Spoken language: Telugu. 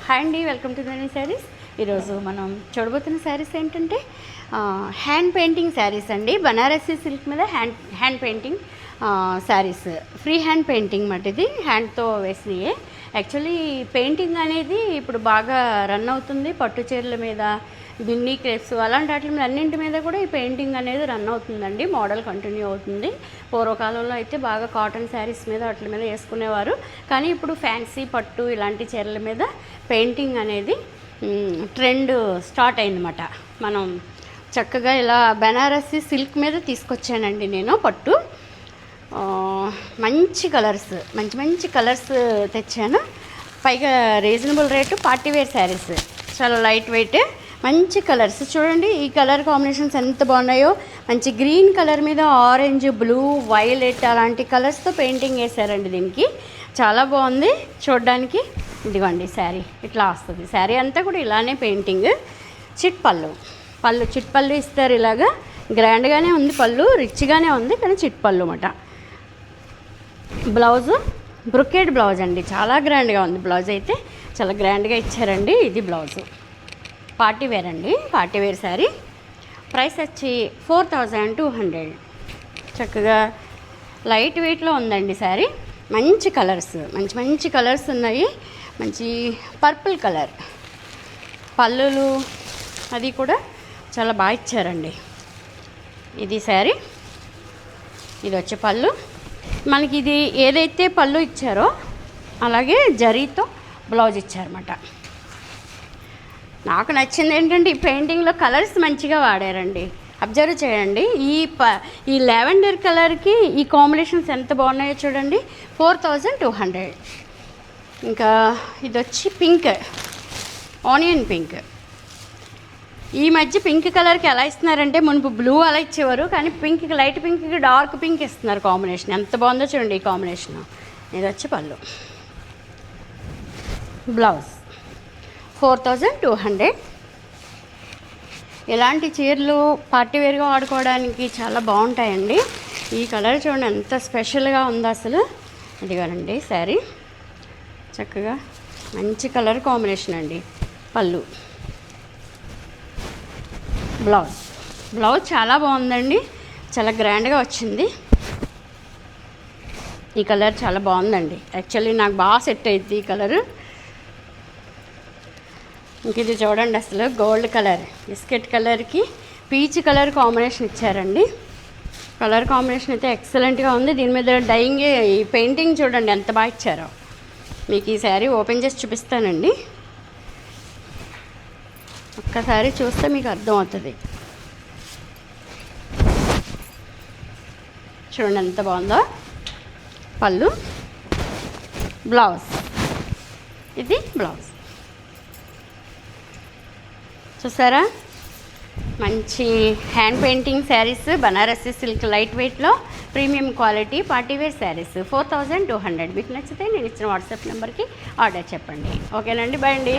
హాయ్ అండి, వెల్కమ్ టు ధనీ శారీస్. ఈరోజు మనం చూడబోతున్న శారీస్ ఏంటంటే హ్యాండ్ పెయింటింగ్ శారీస్ అండి. బనారసీ సిల్క్ మీద hand painting saris, free hand painting మాట. ఇది హ్యాండ్తో వేసినయే. యాక్చువల్లీ పెయింటింగ్ అనేది ఇప్పుడు బాగా రన్ అవుతుంది. పట్టు చీరల మీద, బిన్నీ క్రేప్స్ అలాంటి వాటి మీద అన్నింటి మీద కూడా ఈ పెయింటింగ్ అనేది రన్ అవుతుందండి. మోడల్ కంటిన్యూ అవుతుంది. పూర్వకాలంలో అయితే బాగా కాటన్ శారీస్ మీద వాటి మీద వేసుకునేవారు. కానీ ఇప్పుడు ఫ్యాన్సీ పట్టు ఇలాంటి చీరల మీద పెయింటింగ్ అనేది ట్రెండ్ స్టార్ట్ అయిందన్నమాట. మనం చక్కగా ఇలా బనారసీ సిల్క్ మీద తీసుకొచ్చానండి నేను పట్టు. మంచి కలర్స్, మంచి కలర్స్ తెచ్చాను. పైగా reasonable rate. Party wear saris, చాలా లైట్ వెయిట్, మంచి కలర్స్. చూడండి ఈ కలర్ కాంబినేషన్స్ ఎంత బాగున్నాయో. మంచి గ్రీన్ కలర్ మీద ఆరెంజ్, బ్లూ, వైలెట్ అలాంటి కలర్స్తో పెయింటింగ్ వేసారండి. దీనికి చాలా బాగుంది చూడడానికి. ఇదిగోండి శారీ ఇట్లా వస్తుంది. శారీ అంతా కూడా ఇలానే పెయింటింగ్. చిట్ పళ్ళు ఇస్తారు. ఇలాగా గ్రాండ్గానే ఉంది పళ్ళు, రిచ్గానే ఉంది, కానీ చిట్ పళ్ళు అన్నమాట. బ్లౌజు బ్రొకేడ్ బ్లౌజ్ అండి, చాలా గ్రాండ్గా ఉంది. బ్లౌజ్ అయితే చాలా గ్రాండ్గా ఇచ్చారండి. ఇది బ్లౌజు. పార్టీ వేర్ అండి, పార్టీ వేర్ శారీ. ప్రైస్ వచ్చి 4200. చక్కగా లైట్ వెయిట్లో ఉందండి శారీ. మంచి కలర్స్, మంచి కలర్స్ ఉన్నాయి. మంచి పర్పుల్ కలర్ పళ్ళులు అది కూడా చాలా బాగా ఇచ్చారండి. ఇది శారీ, ఇది వచ్చే పళ్ళు. మనకి ఇది ఏదైతే పళ్ళు ఇచ్చారో అలాగే జరీతో బ్లౌజ్ ఇచ్చారన్నమాట. నాకు నచ్చింది ఏంటంటే ఈ పెయింటింగ్లో కలర్స్ మంచిగా వాడారండి. అబ్జర్వ్ చేయండి. ఈ లావెండర్ కలర్కి ఈ కాంబినేషన్స్ ఎంత బాగున్నాయో చూడండి. 4200. ఇంకా ఇది వచ్చి పింక్, ఆనియన్ పింక్. ఈ మధ్య పింక్ కలర్కి ఎలా ఇస్తున్నారంటే, మునుపు బ్లూ అలా ఇచ్చేవారు, కానీ పింక్కి, లైట్ పింక్కి డార్క్ పింక్ ఇస్తున్నారు కాంబినేషన్. ఎంత బాగుందో చూడండి ఈ కాంబినేషన్. ఇది వచ్చి పళ్ళు. బ్లౌజ్ 4200. ఇలాంటి చీరలు పార్టీవేర్గా వాడుకోవడానికి చాలా బాగుంటాయండి. ఈ కలర్ చూడండి ఎంత స్పెషల్గా ఉందో అసలు. ఇదిగోనండి శారీ, చక్కగా మంచి కలర్ కాంబినేషన్ అండి. పళ్ళు, బ్లౌజ్ చాలా బాగుందండి, చాలా గ్రాండ్గా వచ్చింది. ఈ కలర్ చాలా బాగుందండి. యాక్చువల్లీ నాకు బాగా సెట్ అయింది ఈ కలరు. ఇంక ఇది చూడండి అసలు గోల్డ్ కలర్, బిస్కెట్ కలర్కి పీచ్ కలర్ కాంబినేషన్ ఇచ్చారండి. కలర్ కాంబినేషన్ అయితే ఎక్సలెంట్గా ఉంది. దీని మీద డైయింగ్, ఈ పెయింటింగ్ చూడండి ఎంత బాగా ఇచ్చారో. మీకు ఈ శారీ ఓపెన్ చేసి చూపిస్తానండి. ఒక్కసారి చూస్తే మీకు అర్థమవుతుంది. చూడండి ఎంత బాగుందో. పళ్ళు, బ్లౌజ్. ఇది బ్లౌజ్. చూసారా, మంచి hand painting saris, Banarasi silk light వెయిట్లో ప్రీమియం క్వాలిటీ పార్టీవేర్ శారీస్. 4200. మీకు నచ్చితే నేను ఇచ్చిన వాట్సాప్ నెంబర్కి ఆర్డర్ చెప్పండి. ఓకేనండి, బాయ్ అండి.